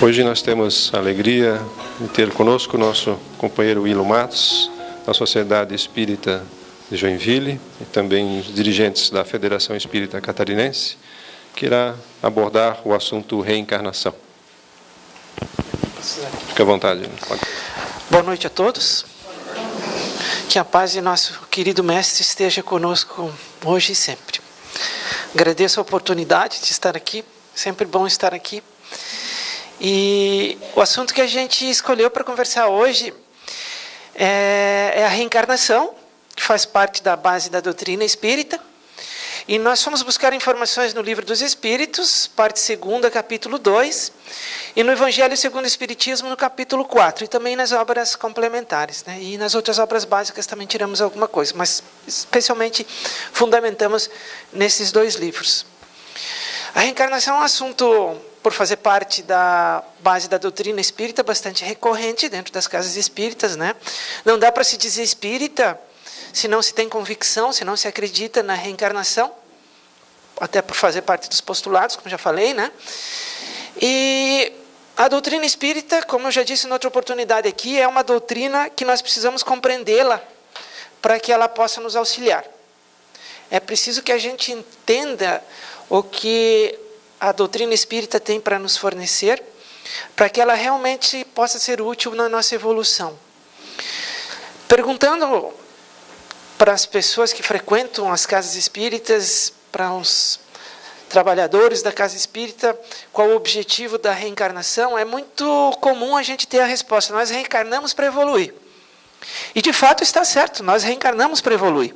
Hoje nós temos a alegria de ter conosco o nosso companheiro Willo Matos, da Sociedade Espírita de Joinville, e também os dirigentes da Federação Espírita Catarinense, que irá abordar o assunto reencarnação. Fique à vontade. Boa noite a todos. Que a paz de nosso querido Mestre esteja conosco hoje e sempre. Agradeço a oportunidade de estar aqui, sempre bom estar aqui. E o assunto que a gente escolheu para conversar hoje é a reencarnação, que faz parte da base da doutrina espírita. E nós fomos buscar informações no Livro dos Espíritos, parte 2, capítulo 2, e no Evangelho segundo o Espiritismo, no capítulo 4, e também nas obras complementares, né? E nas outras obras básicas também tiramos alguma coisa, mas especialmente fundamentamos nesses dois livros. A reencarnação é um assunto, por fazer parte da base da doutrina espírita, bastante recorrente dentro das casas espíritas, né? Não dá para se dizer espírita se não se tem convicção, se não se acredita na reencarnação, até por fazer parte dos postulados, como já falei, né? E a doutrina espírita, como eu já disse em outra oportunidade aqui, é uma doutrina que nós precisamos compreendê-la para que ela possa nos auxiliar. É preciso que a gente entenda o que a doutrina espírita tem para nos fornecer, para que ela realmente possa ser útil na nossa evolução. Perguntando para as pessoas que frequentam as casas espíritas, para os trabalhadores da casa espírita, qual o objetivo da reencarnação, é muito comum a gente ter a resposta: nós reencarnamos para evoluir. E de fato está certo, nós reencarnamos para evoluir.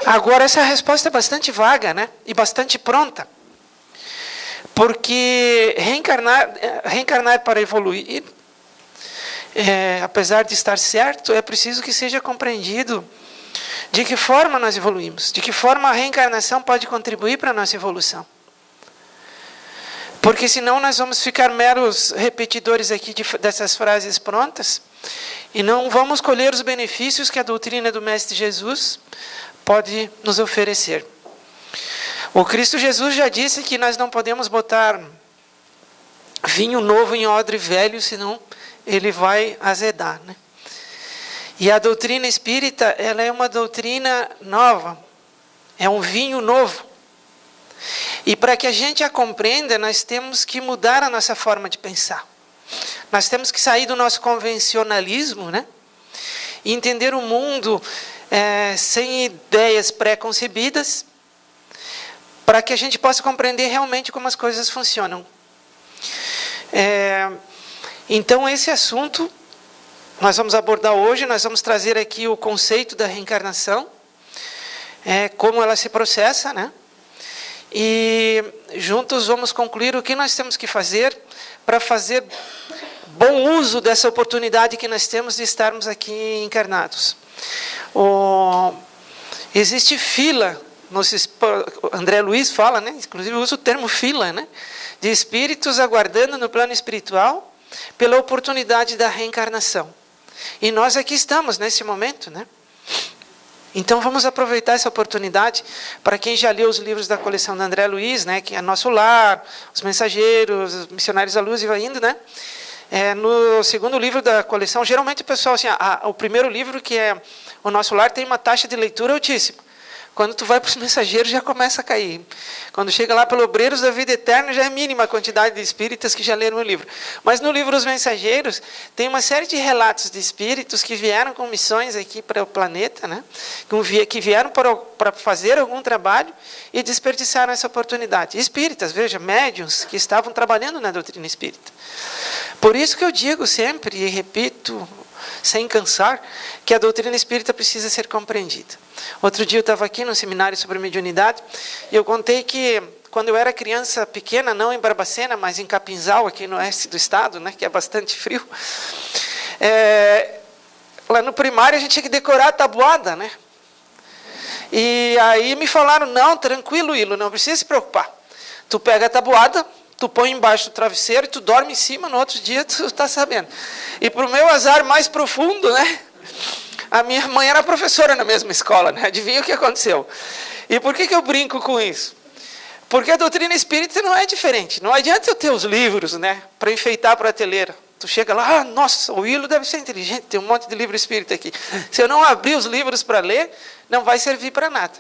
Agora, essa resposta é bastante vaga, né? E bastante pronta. Porque reencarnar para evoluir, apesar de estar certo, é preciso que seja compreendido de que forma nós evoluímos, de que forma a reencarnação pode contribuir para a nossa evolução. Porque senão nós vamos ficar meros repetidores aqui dessas frases prontas e não vamos colher os benefícios que a doutrina do Mestre Jesus pode nos oferecer. O Cristo Jesus já disse que nós não podemos botar vinho novo em odre velho, senão ele vai azedar, né? E a doutrina espírita, ela é uma doutrina nova, é um vinho novo. E para que a gente a compreenda, nós temos que mudar a nossa forma de pensar. Nós temos que sair do nosso convencionalismo, né? E entender o mundo sem ideias pré-concebidas, para que a gente possa compreender realmente como as coisas funcionam. Então, esse assunto nós vamos abordar hoje. Nós vamos trazer aqui o conceito da reencarnação, como ela se processa, né? E juntos vamos concluir o que nós temos que fazer para fazer bom uso dessa oportunidade que nós temos de estarmos aqui encarnados. Existe fila, André Luiz fala, né? Inclusive usa o termo fila, né? De espíritos aguardando no plano espiritual pela oportunidade da reencarnação. E nós aqui estamos nesse momento, né? Então vamos aproveitar essa oportunidade. Para quem já leu os livros da coleção da André Luiz, né, que é Nosso Lar, Os Mensageiros, Os Missionários da Luz e vai indo, né? No segundo livro da coleção, geralmente o pessoal, assim, o primeiro livro, que é O Nosso Lar, tem uma taxa de leitura altíssima. Quando tu vai para os Mensageiros, já começa a cair. Quando chega lá pelo Obreiros da Vida Eterna, já é mínima a quantidade de espíritas que já leram o livro. Mas no livro Os Mensageiros, tem uma série de relatos de espíritos que vieram com missões aqui para o planeta, né? Que vieram para fazer algum trabalho e desperdiçaram essa oportunidade. Espíritas, veja, médiuns que estavam trabalhando na doutrina espírita. Por isso que eu digo sempre, e repito, sem cansar, que a doutrina espírita precisa ser compreendida. Outro dia eu estava aqui num seminário sobre mediunidade e eu contei que quando eu era criança pequena, não em Barbacena, mas em Capinzal, aqui no oeste do estado, né, que é bastante frio, lá no primário a gente tinha que decorar a tabuada, né? E aí me falaram: não, tranquilo, Willo, não precisa se preocupar. Tu pega a tabuada, tu põe embaixo do travesseiro e tu dorme em cima, no outro dia tu está sabendo. E para o meu azar mais profundo, né? A minha mãe era professora na mesma escola, né? Adivinha o que aconteceu? E por que eu brinco com isso? Porque a doutrina espírita não é diferente. Não adianta eu ter os livros, né, para enfeitar a prateleira. Tu chega lá, nossa, o Willo deve ser inteligente, tem um monte de livro espírita aqui. Se eu não abrir os livros para ler, não vai servir para nada.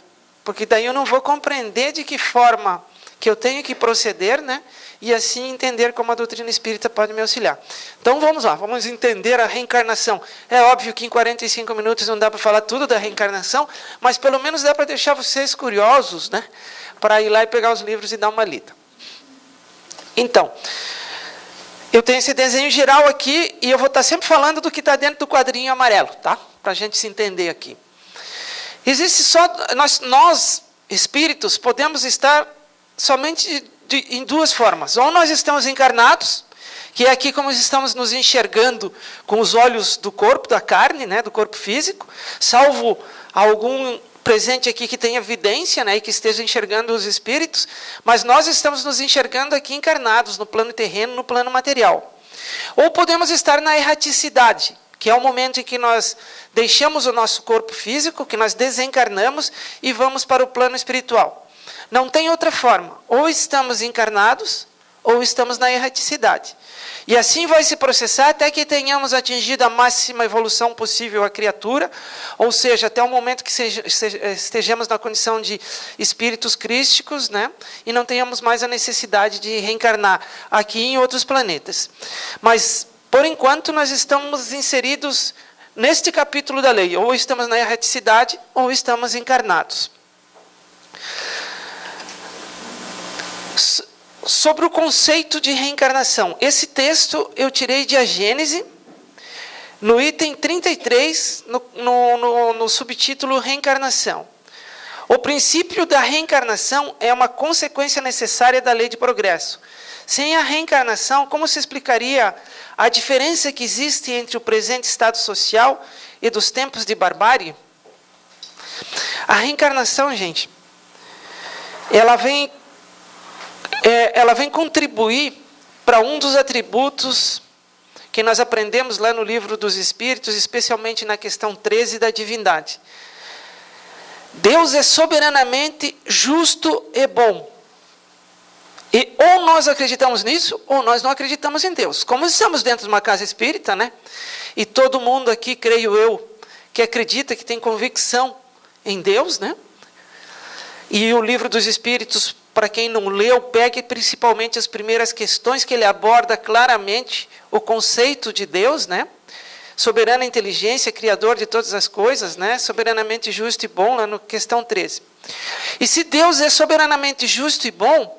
Porque daí eu não vou compreender de que forma que eu tenho que proceder, né? E assim entender como a doutrina espírita pode me auxiliar. Então vamos lá, vamos entender a reencarnação. É óbvio que em 45 minutos não dá para falar tudo da reencarnação, mas pelo menos dá para deixar vocês curiosos, né? Para ir lá e pegar os livros e dar uma lida. Então, eu tenho esse desenho geral aqui e eu vou estar sempre falando do que está dentro do quadrinho amarelo, tá? Para a gente se entender aqui. Existe só... Nós, espíritos, podemos estar somente em duas formas. Ou nós estamos encarnados, que é aqui como estamos nos enxergando com os olhos do corpo, da carne, né? Do corpo físico, salvo algum presente aqui que tenha evidência, né, e que esteja enxergando os espíritos, mas nós estamos nos enxergando aqui encarnados, no plano terreno, no plano material. Ou podemos estar na erraticidade, que é o momento em que nós deixamos o nosso corpo físico, que nós desencarnamos e vamos para o plano espiritual. Não tem outra forma, ou estamos encarnados, ou estamos na erraticidade. E assim vai se processar até que tenhamos atingido a máxima evolução possível a criatura, ou seja, até o momento que estejamos na condição de espíritos crísticos, né? E não tenhamos mais a necessidade de reencarnar aqui em outros planetas. Mas, por enquanto, nós estamos inseridos neste capítulo da lei, ou estamos na erraticidade, ou estamos encarnados. Sobre o conceito de reencarnação. Esse texto eu tirei de A Gênese, no item 33, no subtítulo Reencarnação. O princípio da reencarnação é uma consequência necessária da lei de progresso. Sem a reencarnação, como se explicaria a diferença que existe entre o presente estado social e dos tempos de barbárie? A reencarnação, gente, ela vem contribuir para um dos atributos que nós aprendemos lá no Livro dos Espíritos, especialmente na questão 13 da divindade. Deus é soberanamente justo e bom. E ou nós acreditamos nisso, ou nós não acreditamos em Deus. Como estamos dentro de uma casa espírita, né? E todo mundo aqui, creio eu, que acredita, que tem convicção em Deus, né? E o Livro dos Espíritos, para quem não leu, pegue principalmente as primeiras questões que ele aborda claramente o conceito de Deus, né? Soberana inteligência, criador de todas as coisas, né? Soberanamente justo e bom, lá no questão 13. E se Deus é soberanamente justo e bom,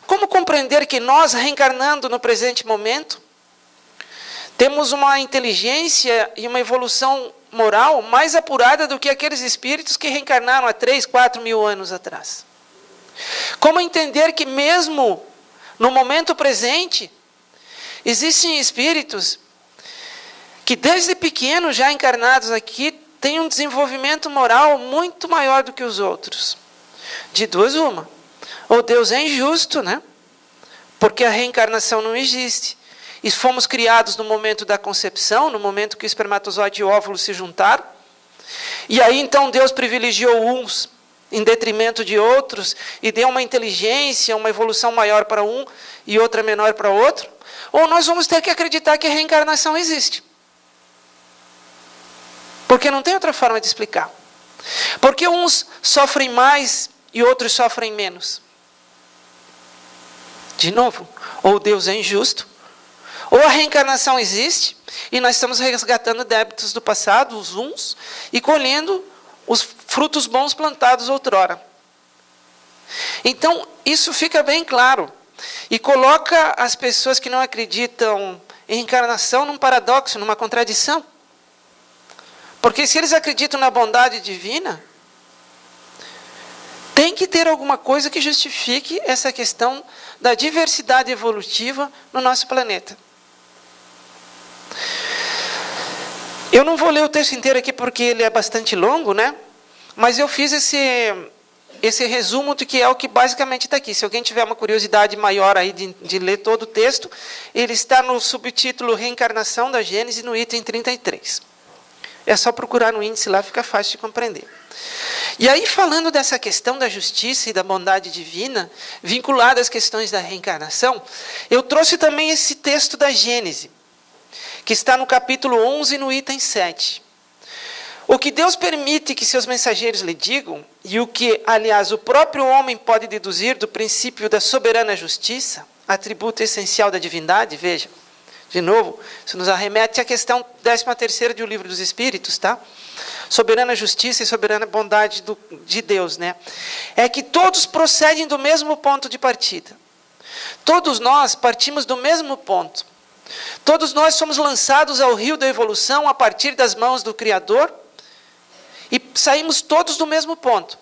como compreender que nós, reencarnando no presente momento, temos uma inteligência e uma evolução moral mais apurada do que aqueles espíritos que reencarnaram há 3, 4 mil anos atrás? Como entender que mesmo no momento presente, existem espíritos que desde pequenos, já encarnados aqui, têm um desenvolvimento moral muito maior do que os outros? De duas uma. Ou Deus é injusto, né? Porque a reencarnação não existe. E fomos criados no momento da concepção, no momento que o espermatozoide e o óvulo se juntaram. E aí então Deus privilegiou uns em detrimento de outros e deu uma inteligência, uma evolução maior para um e outra menor para outro. Ou nós vamos ter que acreditar que a reencarnação existe. Porque não tem outra forma de explicar. Porque uns sofrem mais e outros sofrem menos. De novo, ou Deus é injusto, ou a reencarnação existe e nós estamos resgatando débitos do passado, os uns, e colhendo os frutos bons plantados outrora. Então, isso fica bem claro. E coloca as pessoas que não acreditam em reencarnação num paradoxo, numa contradição. Porque se eles acreditam na bondade divina, tem que ter alguma coisa que justifique essa questão da diversidade evolutiva no nosso planeta. Eu não vou ler o texto inteiro aqui porque ele é bastante longo, né? Mas eu fiz esse resumo do que é o que basicamente está aqui. Se alguém tiver uma curiosidade maior aí de ler todo o texto, ele está no subtítulo Reencarnação da Gênese, no item 33. É só procurar no índice lá, fica fácil de compreender. E aí, falando dessa questão da justiça e da bondade divina, vinculada às questões da reencarnação, eu trouxe também esse texto da Gênese, que está no capítulo 11, no item 7. O que Deus permite que seus mensageiros lhe digam, e o que, aliás, o próprio homem pode deduzir do princípio da soberana justiça, atributo essencial da divindade, veja, de novo, isso nos arremete à questão 13ª do Livro dos Espíritos, tá? Soberana justiça e soberana bondade de Deus, né? É que todos procedem do mesmo ponto de partida. Todos nós partimos do mesmo ponto. Todos nós somos lançados ao rio da evolução a partir das mãos do Criador e saímos todos do mesmo ponto.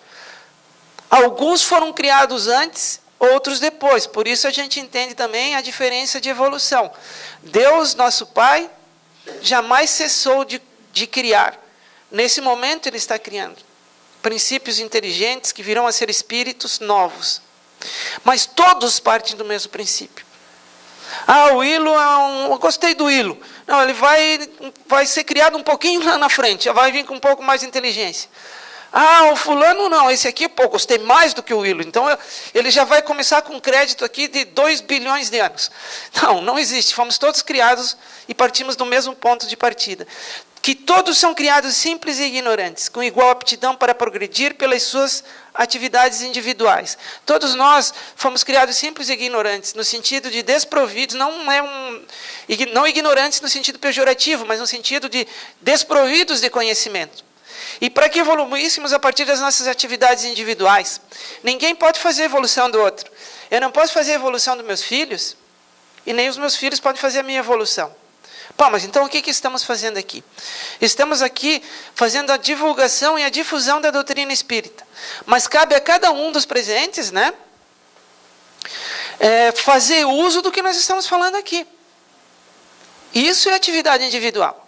Alguns foram criados antes, outros depois. Por isso a gente entende também a diferença de evolução. Deus, nosso Pai, jamais cessou de criar. Nesse momento Ele está criando princípios inteligentes que virão a ser espíritos novos. Mas todos partem do mesmo princípio. Ah, o hilo eu gostei do hilo. Não, ele vai ser criado um pouquinho lá na frente, já vai vir com um pouco mais de inteligência. Ah, o fulano não, esse aqui, pô, gostei mais do que o hilo. Então, ele já vai começar com crédito aqui de 2 bilhões de anos. Não existe. Fomos todos criados e partimos do mesmo ponto de partida. Que todos são criados simples e ignorantes, com igual aptidão para progredir pelas suas atividades individuais. Todos nós fomos criados simples e ignorantes, no sentido de desprovidos, não ignorantes no sentido pejorativo, mas no sentido de desprovidos de conhecimento. E para que evoluíssemos a partir das nossas atividades individuais? Ninguém pode fazer a evolução do outro. Eu não posso fazer a evolução dos meus filhos, e nem os meus filhos podem fazer a minha evolução. Pô, mas então o que estamos fazendo aqui? Estamos aqui fazendo a divulgação e a difusão da doutrina espírita. Mas cabe a cada um dos presentes, né, fazer uso do que nós estamos falando aqui. Isso é atividade individual.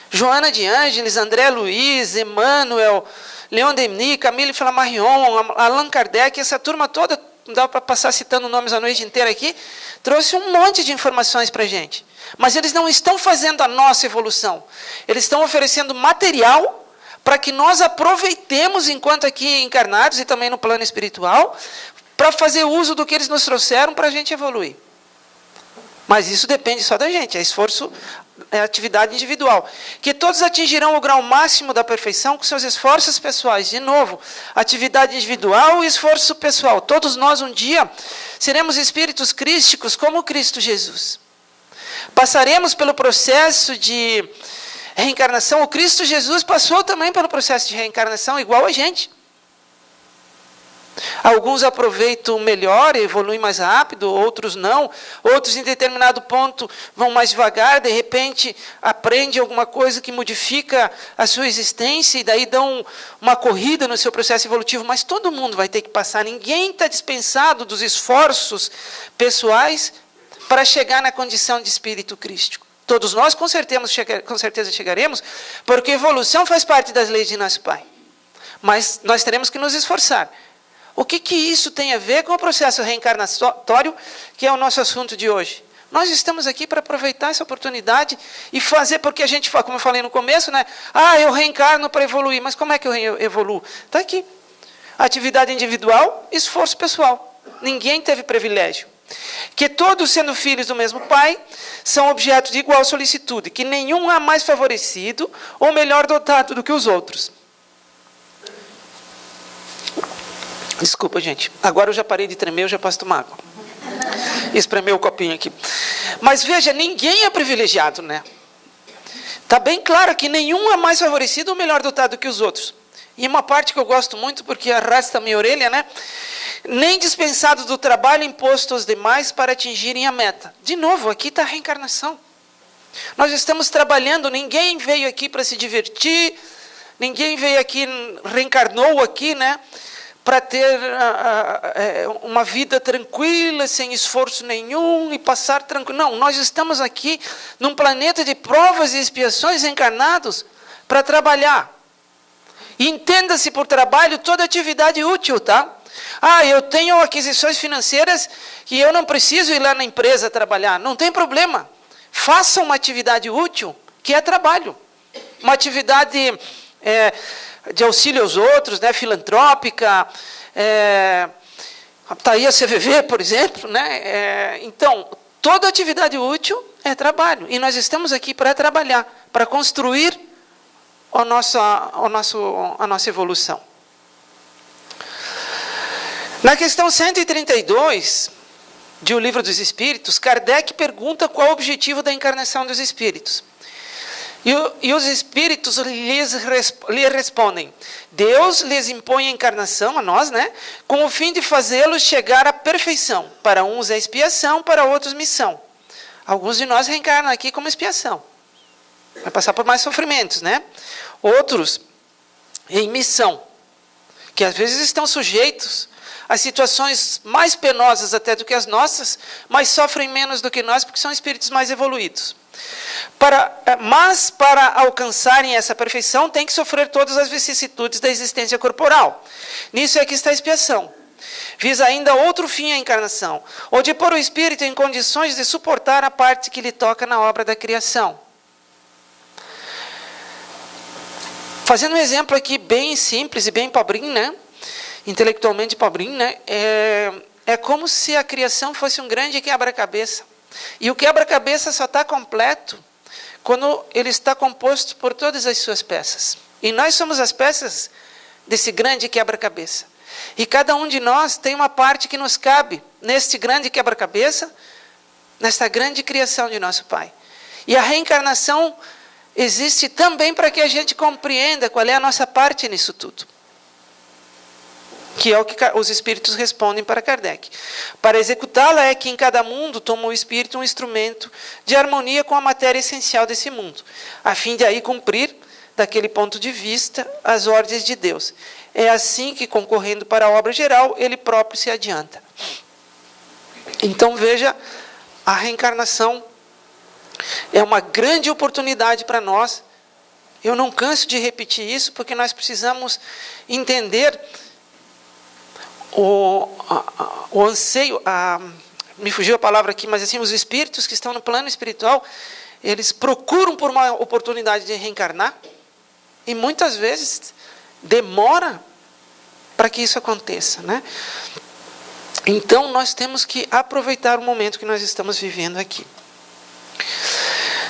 Joana de Ângeles, André Luiz, Emmanuel, Leon Denis, Camille Flammarion, Allan Kardec, essa turma toda, não dá para passar citando nomes a noite inteira aqui, trouxe um monte de informações para a gente. Mas eles não estão fazendo a nossa evolução. Eles estão oferecendo material para que nós aproveitemos, enquanto aqui encarnados e também no plano espiritual, para fazer uso do que eles nos trouxeram para a gente evoluir. Mas isso depende só da gente, é esforço, é atividade individual. Que todos atingirão o grau máximo da perfeição com seus esforços pessoais. De novo, atividade individual e esforço pessoal. Todos nós um dia seremos espíritos crísticos como Cristo Jesus. Passaremos pelo processo de reencarnação. O Cristo Jesus passou também pelo processo de reencarnação igual a gente. Alguns aproveitam melhor, evoluem mais rápido, outros não. Outros, em determinado ponto, vão mais devagar, de repente, aprendem alguma coisa que modifica a sua existência e daí dão uma corrida no seu processo evolutivo. Mas todo mundo vai ter que passar. Ninguém está dispensado dos esforços pessoais para chegar na condição de espírito crístico. Todos nós, com certeza, chegaremos, porque evolução faz parte das leis de nosso Pai. Mas nós teremos que nos esforçar. O que isso tem a ver com o processo reencarnatório, que é o nosso assunto de hoje? Nós estamos aqui para aproveitar essa oportunidade e fazer, porque a gente, como eu falei no começo, né? Ah, eu reencarno para evoluir. Mas como é que eu evoluo? Está aqui. Atividade individual, esforço pessoal. Ninguém teve privilégio. Que todos, sendo filhos do mesmo Pai, são objetos de igual solicitude, que nenhum é mais favorecido ou melhor dotado do que os outros. Desculpa, gente. Agora eu já parei de tremer, eu já posso tomar água. Espremeu o copinho aqui. Mas veja, ninguém é privilegiado, né? Está bem claro que nenhum é mais favorecido ou melhor dotado do que os outros. E uma parte que eu gosto muito, porque arrasta a minha orelha, né? Nem dispensados do trabalho imposto aos demais para atingirem a meta. De novo, aqui está a reencarnação. Nós estamos trabalhando, ninguém veio aqui para se divertir, ninguém veio aqui, reencarnou aqui, né? Para ter uma vida tranquila, sem esforço nenhum e passar tranquilo. Não, nós estamos aqui num planeta de provas e expiações encarnados para trabalhar. E entenda-se por trabalho toda atividade útil, tá? Ah, eu tenho aquisições financeiras que eu não preciso ir lá na empresa trabalhar. Não tem problema. Faça uma atividade útil, que é trabalho. Uma atividade de auxílio aos outros, né, filantrópica, está aí a CVV, por exemplo, né? Então, toda atividade útil é trabalho, e nós estamos aqui para trabalhar, para construir a nossa evolução. Na questão 132 de O Livro dos Espíritos, Kardec pergunta qual o objetivo da encarnação dos espíritos. E os espíritos lhe respondem: Deus lhes impõe a encarnação, a nós, né, com o fim de fazê-los chegar à perfeição. Para uns é expiação, para outros missão. Alguns de nós reencarnam aqui como expiação. Vai passar por mais sofrimentos, né? Outros em missão, que às vezes estão sujeitos a situações mais penosas até do que as nossas, mas sofrem menos do que nós, porque são espíritos mais evoluídos. Mas para alcançarem essa perfeição, tem que sofrer todas as vicissitudes da existência corporal. Nisso é que está a expiação. Visa ainda outro fim à encarnação, ou de pôr o espírito em condições de suportar a parte que lhe toca na obra da criação. Fazendo um exemplo aqui bem simples e bem pobrinho, né? Intelectualmente pobrinho, né? É como se a criação fosse um grande quebra-cabeça. E o quebra-cabeça só está completo quando ele está composto por todas as suas peças. E nós somos as peças desse grande quebra-cabeça. E cada um de nós tem uma parte que nos cabe neste grande quebra-cabeça, nesta grande criação de nosso Pai. E a reencarnação existe também para que a gente compreenda qual é a nossa parte nisso tudo. Que é o que os espíritos respondem para Kardec. Para executá-la é que em cada mundo toma o espírito um instrumento de harmonia com a matéria essencial desse mundo, a fim de aí cumprir, daquele ponto de vista, as ordens de Deus. É assim que, concorrendo para a obra geral, ele próprio se adianta. Então, veja, a reencarnação é uma grande oportunidade para nós. Eu não canso de repetir isso, porque nós precisamos entender o anseio, me fugiu a palavra aqui, mas assim, os espíritos que estão no plano espiritual, eles procuram por uma oportunidade de reencarnar, e muitas vezes demora para que isso aconteça, né? Então, nós temos que aproveitar o momento que nós estamos vivendo aqui.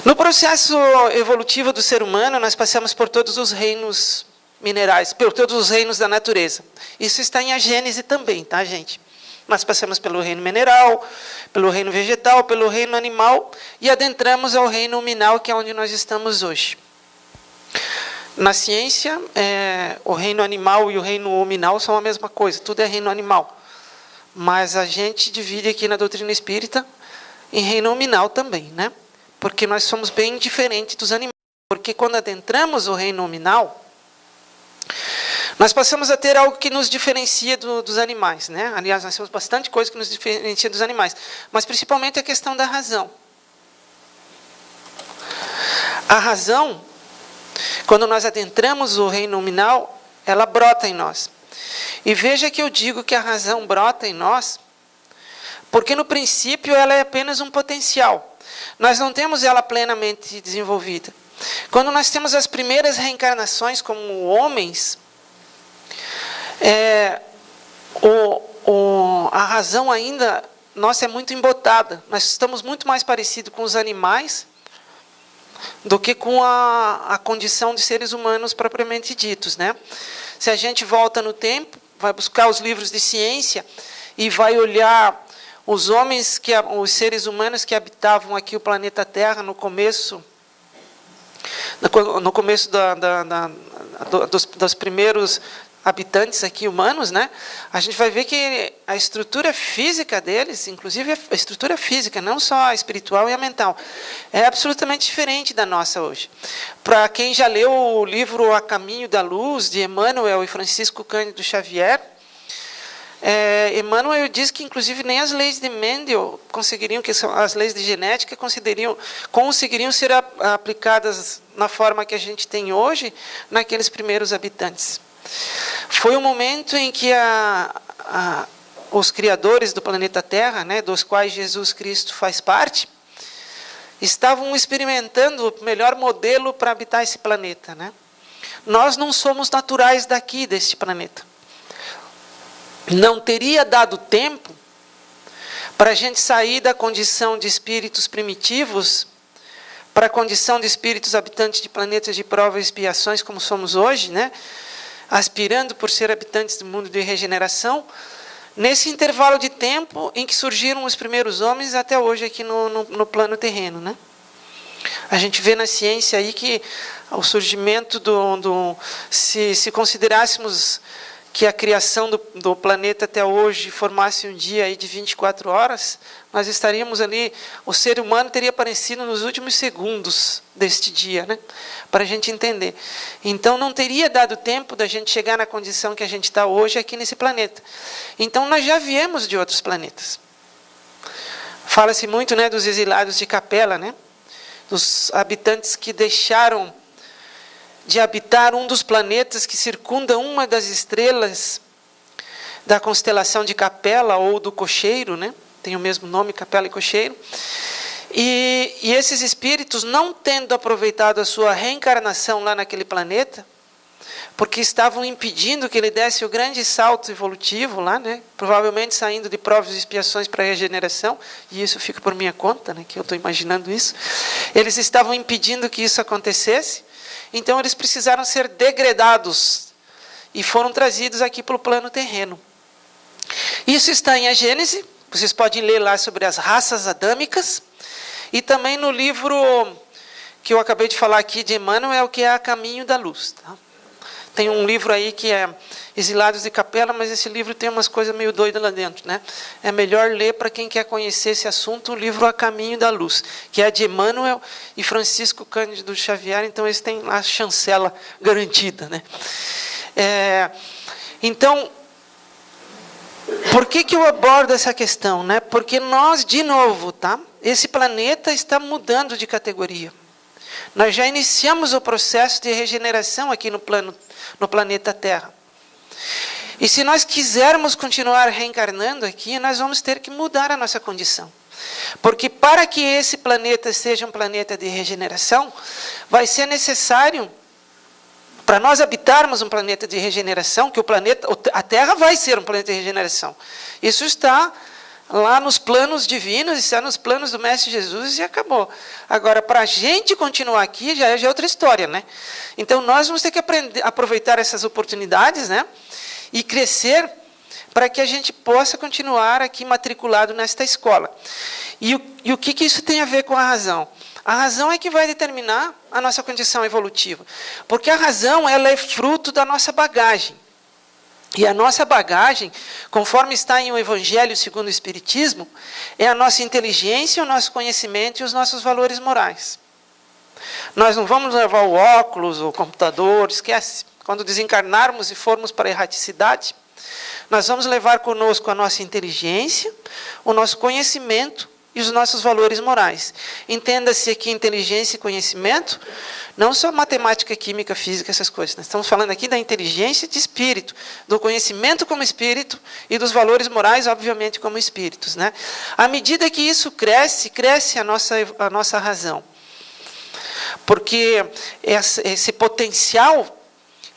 No processo evolutivo do ser humano, nós passamos por todos os reinos minerais, por todos os reinos da natureza. Isso está em A Gênese também, tá, gente? Nós passamos pelo reino mineral, pelo reino vegetal, pelo reino animal e adentramos ao reino huminal, que é onde nós estamos hoje. Na ciência, o reino animal e o reino huminal são a mesma coisa, tudo é reino animal. Mas a gente divide aqui na doutrina espírita em reino huminal também, né? Porque nós somos bem diferentes dos animais. Porque quando adentramos o reino huminal, nós passamos a ter algo que nos diferencia dos animais, né? Aliás, nós temos bastante coisa que nos diferencia dos animais, mas principalmente a questão da razão. A razão, quando nós adentramos o reino huminal, ela brota em nós. E veja que eu digo que a razão brota em nós, porque no princípio ela é apenas um potencial. Nós não temos ela plenamente desenvolvida. Quando nós temos as primeiras reencarnações como homens, a razão ainda nossa é muito embotada. Nós estamos muito mais parecidos com os animais do que com a condição de seres humanos propriamente ditos, né? Se a gente volta no tempo, vai buscar os livros de ciência e vai olhar os homens, os seres humanos que habitavam aqui o planeta Terra no começo dos primeiros habitantes aqui humanos, né? A gente vai ver que a estrutura física deles, inclusive a estrutura física, não só a espiritual e a mental, é absolutamente diferente da nossa hoje. Para quem já leu o livro A Caminho da Luz, de Emmanuel e Francisco Cândido Xavier, Emmanuel diz que, inclusive, nem as leis de Mendel conseguiriam, que são as leis de genética, conseguiriam ser aplicadas na forma que a gente tem hoje, naqueles primeiros habitantes. Foi um momento em que os criadores do planeta Terra, né, dos quais Jesus Cristo faz parte, estavam experimentando o melhor modelo para habitar esse planeta, né? nós não somos naturais daqui, deste planeta. Não teria dado tempo para a gente sair da condição de espíritos primitivos para a condição de espíritos habitantes de planetas de provas e expiações, como somos hoje, né? Aspirando por ser habitantes do mundo de regeneração, nesse intervalo de tempo em que surgiram os primeiros homens até hoje aqui no plano terreno, né? A gente vê na ciência aí que o surgimento se considerássemos que a criação do planeta até hoje formasse um dia aí de 24 horas, nós estaríamos ali, o ser humano teria aparecido nos últimos segundos deste dia, né? Para a gente entender. Então não teria dado tempo da gente chegar na condição que a gente está hoje aqui nesse planeta. Então nós já viemos de outros planetas. Fala-se muito, né, dos exilados de Capela, né? Dos habitantes que deixaram de habitar um dos planetas que circunda uma das estrelas da constelação de Capela ou do Cocheiro, né? Tem o mesmo nome, Capela e Cocheiro. E esses espíritos, não tendo aproveitado a sua reencarnação lá naquele planeta, porque estavam impedindo que ele desse o grande salto evolutivo lá, né? Provavelmente saindo de provas e expiações para a regeneração, e isso fica por minha conta, né? Que eu estou imaginando isso. Eles estavam impedindo que isso acontecesse, então eles precisaram ser degradados e foram trazidos aqui para o plano terreno. Isso está em A Gênese, vocês podem ler lá sobre as raças adâmicas, e também no livro que eu acabei de falar aqui de Emmanuel, que é A Caminho da Luz. Tá? Tem um livro aí que é Exilados de Capela, mas esse livro tem umas coisas meio doidas lá dentro, né? É melhor ler para quem quer conhecer esse assunto o livro A Caminho da Luz, que é de Emmanuel e Francisco Cândido Xavier, então eles têm a chancela garantida, né? Então, por que eu abordo essa questão, né? Porque nós, de novo, tá? Esse planeta está mudando de categoria. Nós já iniciamos o processo de regeneração aqui no planeta Terra. E se nós quisermos continuar reencarnando aqui, nós vamos ter que mudar a nossa condição. Porque para que esse planeta seja um planeta de regeneração, vai ser necessário, para nós habitarmos um planeta de regeneração, que a Terra vai ser um planeta de regeneração. Isso está lá nos planos divinos, está nos planos do Mestre Jesus e acabou. Agora, para a gente continuar aqui, já é outra história, né? Então, nós vamos ter que aproveitar essas oportunidades, né? E crescer para que a gente possa continuar aqui matriculado nesta escola. E o que isso tem a ver com a razão? A razão é que vai determinar a nossa condição evolutiva. Porque a razão, ela é fruto da nossa bagagem. E a nossa bagagem, conforme está em O Evangelho segundo o Espiritismo, é a nossa inteligência, o nosso conhecimento e os nossos valores morais. Nós não vamos levar o óculos, o computador, esquece. Quando desencarnarmos e formos para a erraticidade, nós vamos levar conosco a nossa inteligência, o nosso conhecimento e os nossos valores morais. Entenda-se aqui inteligência e conhecimento, não só matemática, química, física, essas coisas. Nós estamos falando aqui da inteligência de espírito, do conhecimento como espírito e dos valores morais, obviamente, como espíritos, né? À medida que isso cresce, cresce a nossa razão. Porque esse potencial,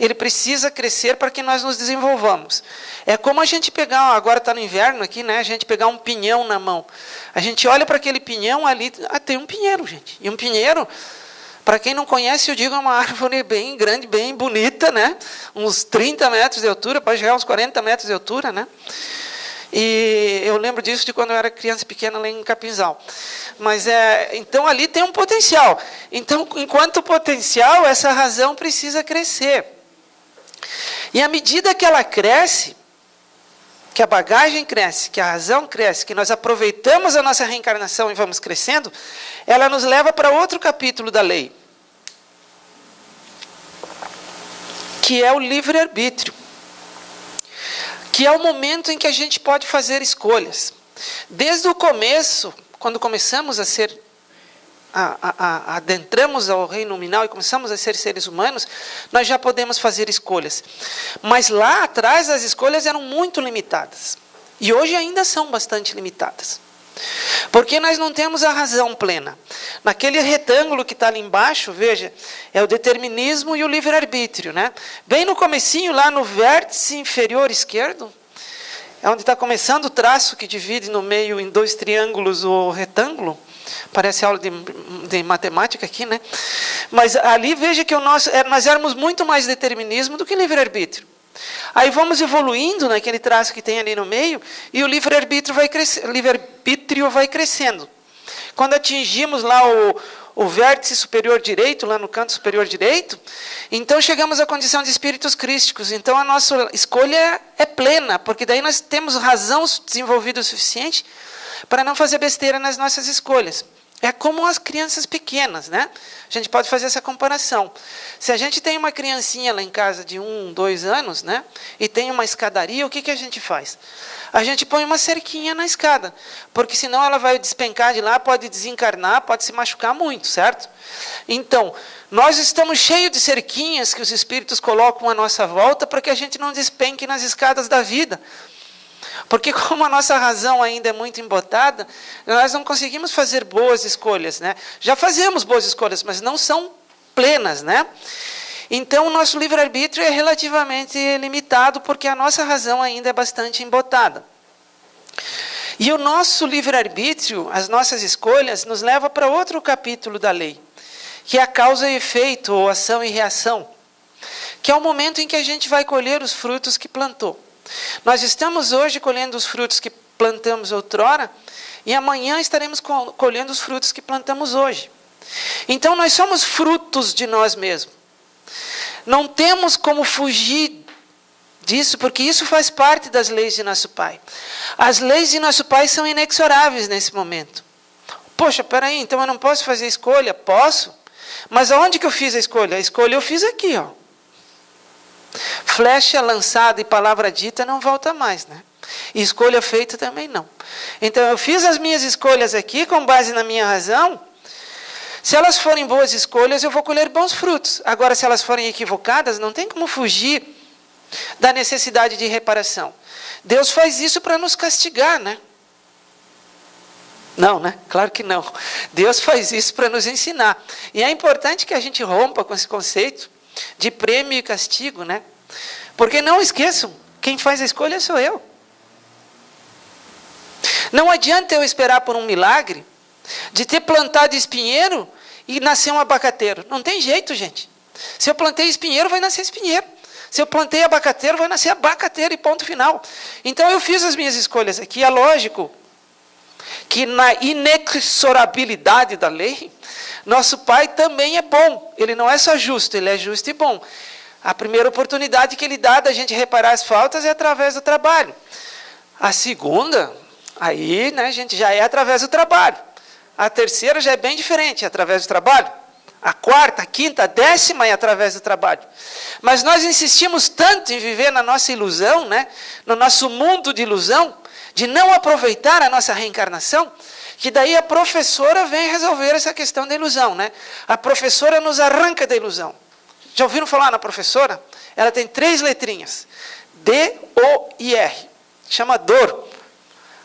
ele precisa crescer para que nós nos desenvolvamos. É como a gente pegar, agora está no inverno aqui, né? A gente pegar um pinhão na mão. A gente olha para aquele pinhão ali, tem um pinheiro, gente. E um pinheiro, para quem não conhece, eu digo, é uma árvore bem grande, bem bonita, né? Uns 30 metros de altura, pode chegar uns 40 metros de altura, né? E eu lembro disso de quando eu era criança pequena lá em Capinzal. Mas então ali tem um potencial. Então, enquanto potencial, essa razão precisa crescer. E à medida que ela cresce, que a bagagem cresce, que a razão cresce, que nós aproveitamos a nossa reencarnação e vamos crescendo, ela nos leva para outro capítulo da lei, que é o livre-arbítrio, que é o momento em que a gente pode fazer escolhas. Desde o começo, quando começamos adentramos ao reino nominal e começamos a ser seres humanos, nós já podemos fazer escolhas. Mas lá atrás as escolhas eram muito limitadas. E hoje ainda são bastante limitadas. Porque nós não temos a razão plena. Naquele retângulo que está ali embaixo, veja, é o determinismo e o livre-arbítrio, né? Bem no comecinho, lá no vértice inferior esquerdo, é onde está começando o traço que divide no meio em 2 triângulos o retângulo. Parece aula de matemática aqui, né? Mas ali veja que nós éramos muito mais determinismo do que livre-arbítrio. Aí vamos evoluindo naquele traço que tem ali no meio, e o livre-arbítrio vai crescendo. Quando atingimos lá o vértice superior direito, lá no canto superior direito, então chegamos à condição de espíritos crísticos. Então a nossa escolha é plena, porque daí nós temos razão desenvolvida o suficiente para não fazer besteira nas nossas escolhas. É como as crianças pequenas, né? A gente pode fazer essa comparação. Se a gente tem uma criancinha lá em casa de 1, 2 anos, né? E tem uma escadaria, o que a gente faz? A gente põe uma cerquinha na escada, porque senão ela vai despencar de lá, pode desencarnar, pode se machucar muito, certo? Então, nós estamos cheios de cerquinhas que os espíritos colocam à nossa volta para que a gente não despenque nas escadas da vida. Porque como a nossa razão ainda é muito embotada, nós não conseguimos fazer boas escolhas, né? Já fazemos boas escolhas, mas não são plenas, né? Então o nosso livre-arbítrio é relativamente limitado, porque a nossa razão ainda é bastante embotada. E o nosso livre-arbítrio, as nossas escolhas, nos leva para outro capítulo da lei, que é a causa e efeito, ou ação e reação, que é o momento em que a gente vai colher os frutos que plantou. Nós estamos hoje colhendo os frutos que plantamos outrora, e amanhã estaremos colhendo os frutos que plantamos hoje. Então nós somos frutos de nós mesmos. Não temos como fugir disso, porque isso faz parte das leis de nosso Pai. As leis de nosso Pai são inexoráveis nesse momento. Poxa, peraí, então eu não posso fazer escolha? Posso. Mas aonde que eu fiz a escolha? A escolha eu fiz aqui, ó. Flecha lançada e palavra dita não volta mais, né? E escolha feita também não. Então eu fiz as minhas escolhas aqui com base na minha razão. Se elas forem boas escolhas, eu vou colher bons frutos. Agora, se elas forem equivocadas, não tem como fugir da necessidade de reparação. Deus faz isso para nos castigar, né? Não, né? Claro que não. Deus faz isso para nos ensinar. E é importante que a gente rompa com esse conceito de prêmio e castigo, né? Porque não esqueçam, quem faz a escolha sou eu. Não adianta eu esperar por um milagre de ter plantado espinheiro e nascer um abacateiro. Não tem jeito, gente. Se eu plantei espinheiro, vai nascer espinheiro. Se eu plantei abacateiro, vai nascer abacateiro e ponto final. Então eu fiz as minhas escolhas aqui. É lógico que na inexorabilidade da lei, nosso Pai também é bom. Ele não é só justo, Ele é justo e bom. A primeira oportunidade que Ele dá da gente reparar as faltas é através do trabalho. A segunda, aí, né, gente, já é através do trabalho. A terceira já é bem diferente, é através do trabalho. A quarta, a quinta, a 10ª é através do trabalho. Mas nós insistimos tanto em viver na nossa ilusão, né, no nosso mundo de ilusão, de não aproveitar a nossa reencarnação, que daí a professora vem resolver essa questão da ilusão, né? A professora nos arranca da ilusão. Já ouviram falar na professora? Ela tem 3 letrinhas. D, O e R. Chama dor.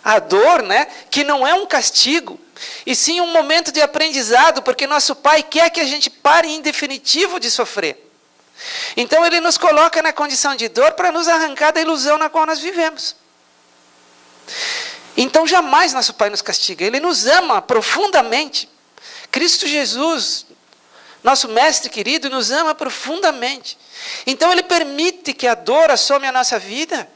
A dor, né, que não é um castigo, e sim um momento de aprendizado, porque nosso Pai quer que a gente pare em definitivo de sofrer. Então Ele nos coloca na condição de dor para nos arrancar da ilusão na qual nós vivemos. Então jamais nosso Pai nos castiga, Ele nos ama profundamente. Cristo Jesus, nosso Mestre querido, nos ama profundamente. Então Ele permite que a dor assome a nossa vida,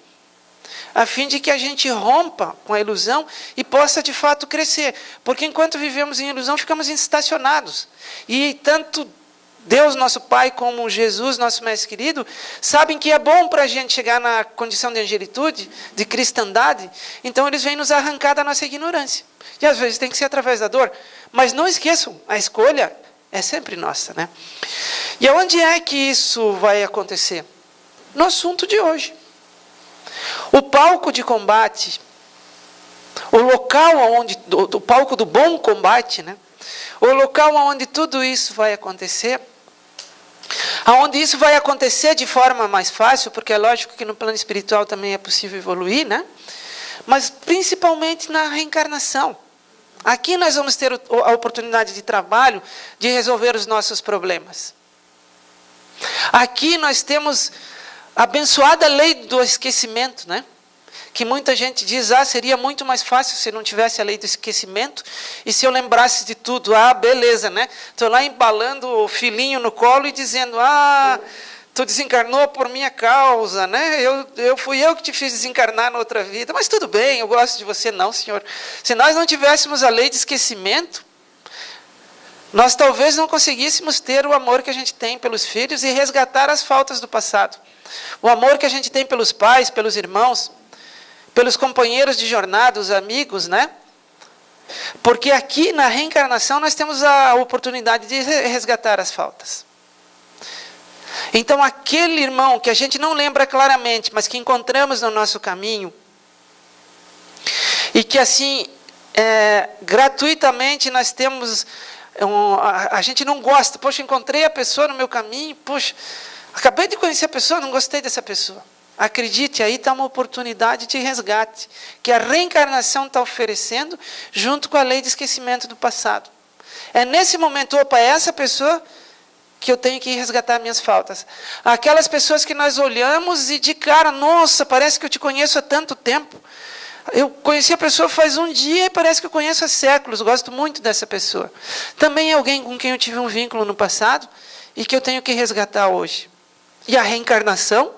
a fim de que a gente rompa com a ilusão e possa de fato crescer. Porque enquanto vivemos em ilusão, ficamos estacionados. E tanto Deus, nosso Pai, como Jesus, nosso Mestre querido, sabem que é bom para a gente chegar na condição de angelitude, de cristandade. Então eles vêm nos arrancar da nossa ignorância. E às vezes tem que ser através da dor. Mas não esqueçam, a escolha é sempre nossa, né? E aonde é que isso vai acontecer? No assunto de hoje. O palco de combate, o local onde, o palco do bom combate, né? O local onde tudo isso vai acontecer, aonde isso vai acontecer de forma mais fácil, porque é lógico que no plano espiritual também é possível evoluir, né? Mas principalmente na reencarnação. Aqui nós vamos ter a oportunidade de trabalho, de resolver os nossos problemas. Aqui nós temos a abençoada lei do esquecimento, né? Que muita gente diz, seria muito mais fácil se não tivesse a lei do esquecimento e se eu lembrasse de tudo. Beleza, né? Estou lá embalando o filhinho no colo e dizendo, tu desencarnou por minha causa, né? Fui eu que te fiz desencarnar na outra vida, mas tudo bem, eu gosto de você. Não, Senhor. Se nós não tivéssemos a lei de esquecimento, nós talvez não conseguíssemos ter o amor que a gente tem pelos filhos e resgatar as faltas do passado. O amor que a gente tem pelos pais, pelos irmãos, pelos companheiros de jornada, os amigos, né? Porque aqui na reencarnação nós temos a oportunidade de resgatar as faltas. Então aquele irmão que a gente não lembra claramente, mas que encontramos no nosso caminho, e que assim, gratuitamente nós temos, a gente não gosta, poxa, encontrei a pessoa no meu caminho, poxa, acabei de conhecer a pessoa, não gostei dessa pessoa. Acredite, aí está uma oportunidade de resgate, que a reencarnação está oferecendo, junto com a lei de esquecimento do passado. É nesse momento, é essa pessoa que eu tenho que resgatar minhas faltas. Aquelas pessoas que nós olhamos e de cara, nossa, parece que eu te conheço há tanto tempo. Eu conheci a pessoa faz um dia e parece que eu conheço há séculos, gosto muito dessa pessoa. Também é alguém com quem eu tive um vínculo no passado e que eu tenho que resgatar hoje. E a reencarnação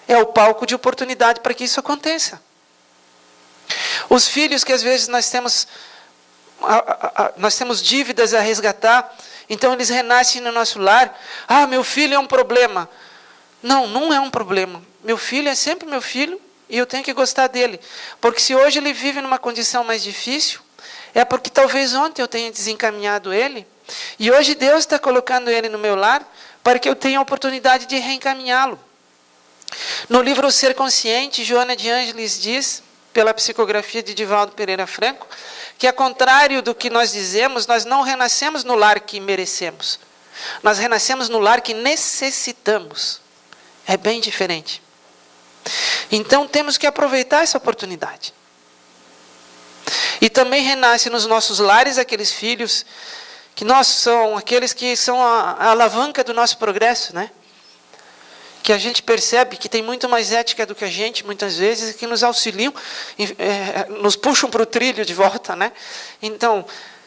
é o palco de oportunidade para que isso aconteça. Os filhos que às vezes nós temos dívidas a resgatar, então eles renascem no nosso lar. Meu filho é um problema. Não, não é um problema. Meu filho é sempre meu filho e eu tenho que gostar dele. Porque se hoje ele vive numa condição mais difícil, é porque talvez ontem eu tenha desencaminhado ele, e hoje Deus está colocando ele no meu lar para que eu tenha a oportunidade de reencaminhá-lo. No livro O Ser Consciente, Joana de Ângeles diz, pela psicografia de Divaldo Pereira Franco, que ao contrário do que nós dizemos, nós não renascemos no lar que merecemos. Nós renascemos no lar que necessitamos. É bem diferente. Então temos que aproveitar essa oportunidade. E também renasce nos nossos lares aqueles filhos que são aqueles que são a alavanca do nosso progresso, né? Que a gente percebe que tem muito mais ética do que a gente, muitas vezes, que nos auxiliam, nos puxam para o trilho de volta, né? Então,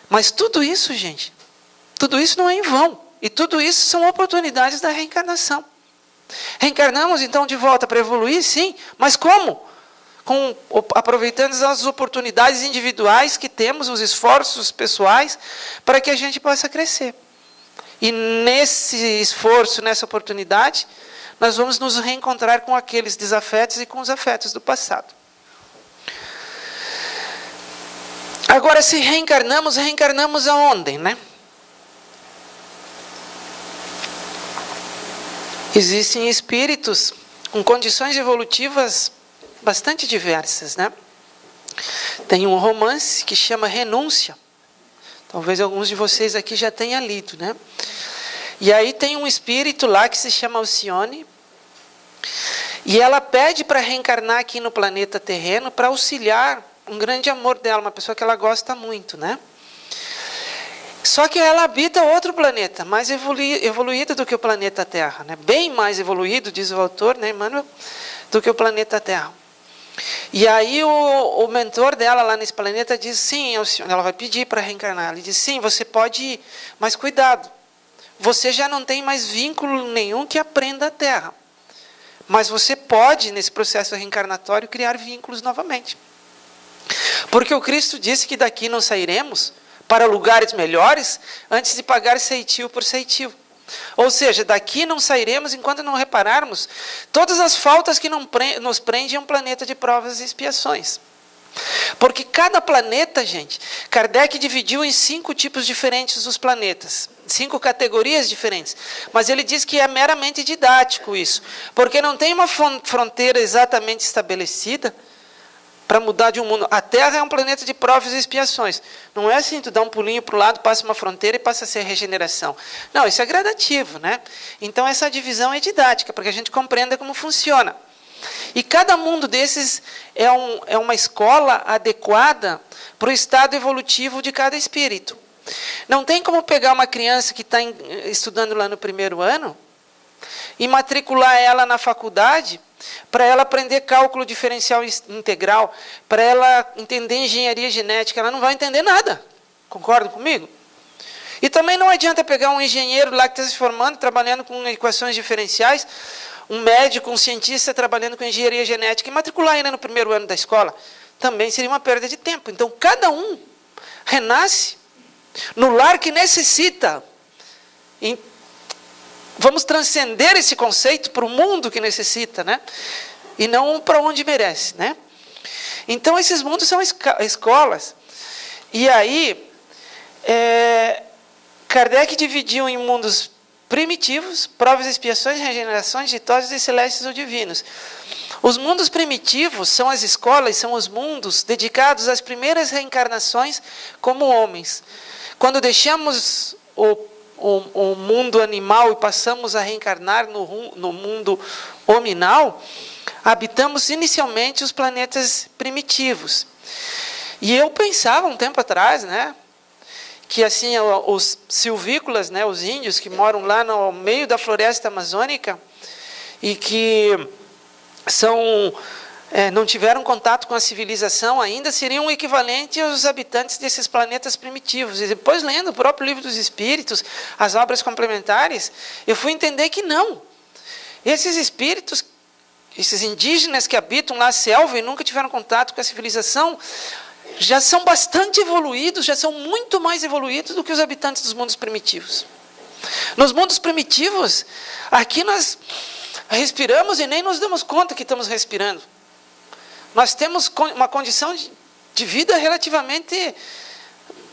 mas tudo isso, gente, tudo isso não é em vão. E tudo isso são oportunidades da reencarnação. Reencarnamos, então, de volta para evoluir, sim, mas como? Aproveitando as oportunidades individuais que temos, os esforços pessoais, para que a gente possa crescer. E nesse esforço, nessa oportunidade, nós vamos nos reencontrar com aqueles desafetos e com os afetos do passado. Agora, se reencarnamos aonde, né? Existem espíritos com condições evolutivas bastante diversas, né? Tem um romance que chama Renúncia. Talvez alguns de vocês aqui já tenham lido, né? E aí tem um espírito lá que se chama Alcione, e ela pede para reencarnar aqui no planeta terreno para auxiliar um grande amor dela, uma pessoa que ela gosta muito, né? Só que ela habita outro planeta, mais evoluído do que o planeta Terra, né? Bem mais evoluído, diz o autor, né, Emmanuel, do que o planeta Terra. E aí o mentor dela lá nesse planeta diz, sim, Alcione, ela vai pedir para reencarnar. Ele diz, sim, você pode ir, mas cuidado. Você já não tem mais vínculo nenhum que aprenda a Terra. Mas você pode, nesse processo reencarnatório, criar vínculos novamente. Porque o Cristo disse que daqui não sairemos para lugares melhores antes de pagar ceitil por ceitil. Ou seja, daqui não sairemos enquanto não repararmos todas as faltas que nos prendem a um planeta de provas e expiações. Porque cada planeta, gente, Kardec dividiu em 5 tipos diferentes os planetas, 5 categorias diferentes. Mas ele diz que é meramente didático isso, porque não tem uma fronteira exatamente estabelecida para mudar de um mundo. A Terra é um planeta de provas e expiações. Não é assim, tu dá um pulinho para o lado, passa uma fronteira e passa a ser regeneração. Não, isso é gradativo, né? Então essa divisão é didática, para que a gente compreenda como funciona. E cada mundo desses é uma escola adequada para o estado evolutivo de cada espírito. Não tem como pegar uma criança que está estudando lá no primeiro ano e matricular ela na faculdade para ela aprender cálculo diferencial integral, para ela entender engenharia genética. Ela não vai entender nada. Concordam comigo? E também não adianta pegar um engenheiro lá que está se formando, trabalhando com equações diferenciais, um médico, um cientista trabalhando com engenharia genética e matricular ainda no primeiro ano da escola. Também seria uma perda de tempo. Então, cada um renasce no lar que necessita. Vamos transcender esse conceito para o mundo que necessita, né? E não para onde merece, né? Então, esses mundos são escolas. E aí, Kardec dividiu em mundos primitivos, provas, expiações, regenerações, ditosos e celestes ou divinos. Os mundos primitivos são as escolas, são os mundos dedicados às primeiras reencarnações como homens. Quando deixamos o mundo animal e passamos a reencarnar no mundo hominal, habitamos inicialmente os planetas primitivos. E eu pensava um tempo atrás, né, que assim os silvícolas, né, os índios que moram lá no meio da floresta amazônica e que não tiveram contato com a civilização ainda, seriam equivalentes aos habitantes desses planetas primitivos. E depois, lendo o próprio Livro dos Espíritos, as obras complementares, eu fui entender que não. Esses espíritos, esses indígenas que habitam lá a selva e nunca tiveram contato com a civilização, já são bastante evoluídos, já são muito mais evoluídos do que os habitantes dos mundos primitivos. Nos mundos primitivos, aqui nós respiramos e nem nos damos conta que estamos respirando. Nós temos uma condição de vida relativamente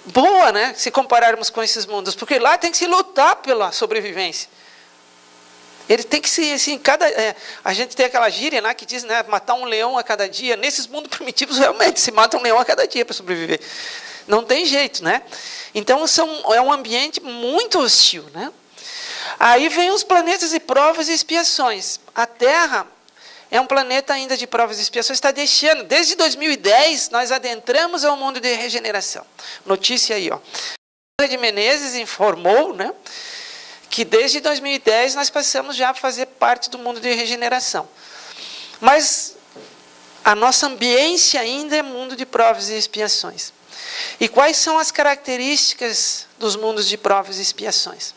boa, né, se compararmos com esses mundos, porque lá tem que se lutar pela sobrevivência. Ele tem que se, assim, a gente tem aquela gíria, né, que diz, né, matar um leão a cada dia. Nesses mundos primitivos, realmente, se mata um leão a cada dia para sobreviver. Não tem jeito, né? Então, é um ambiente muito hostil, né? Aí vem os planetas de provas e expiações. A Terra é um planeta ainda de provas e expiações, está deixando. Desde 2010, nós adentramos ao mundo de regeneração. Notícia aí, ó. De Menezes informou, né, que desde 2010 nós passamos já a fazer parte do mundo de regeneração. Mas a nossa ambiência ainda é mundo de provas e expiações. E quais são as características dos mundos de provas e expiações?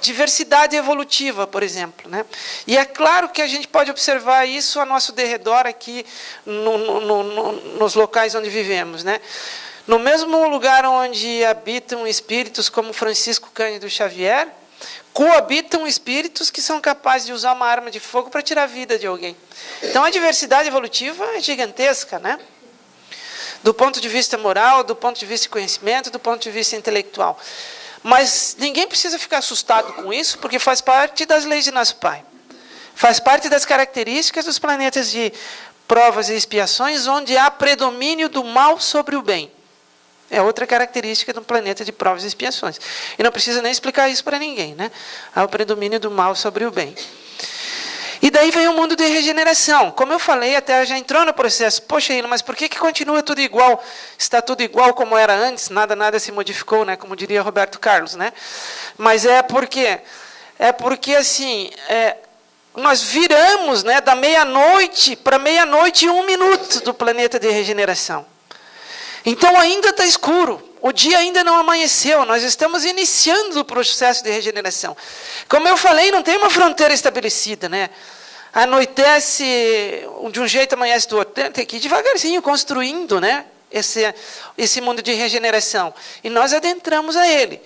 Diversidade evolutiva, por exemplo, né? E é claro que a gente pode observar isso a nosso derredor aqui nos locais onde vivemos, né? No mesmo lugar onde habitam espíritos como Francisco Cândido Xavier, coabitam espíritos que são capazes de usar uma arma de fogo para tirar a vida de alguém. Então a diversidade evolutiva é gigantesca, né? Do ponto de vista moral, do ponto de vista de conhecimento, do ponto de vista intelectual. Mas ninguém precisa ficar assustado com isso, porque faz parte das leis de nosso Pai. Faz parte das características dos planetas de provas e expiações, onde há predomínio do mal sobre o bem. É outra característica do planeta de provas e expiações. E não precisa nem explicar isso para ninguém, né? Há o predomínio do mal sobre o bem. E daí vem o mundo de regeneração. Como eu falei, a Terra já entrou no processo. Poxa, mas por que continua tudo igual? Está tudo igual como era antes, nada se modificou, né? Como diria Roberto Carlos, né? Mas é porque assim, nós viramos, né, da meia-noite para meia-noite e 1 minuto do planeta de regeneração. Então ainda está escuro, o dia ainda não amanheceu, nós estamos iniciando o processo de regeneração. Como eu falei, não tem uma fronteira estabelecida, né? Anoitece de um jeito, amanhece do outro. Tem que ir devagarzinho, construindo, né, esse mundo de regeneração. E nós adentramos a ele.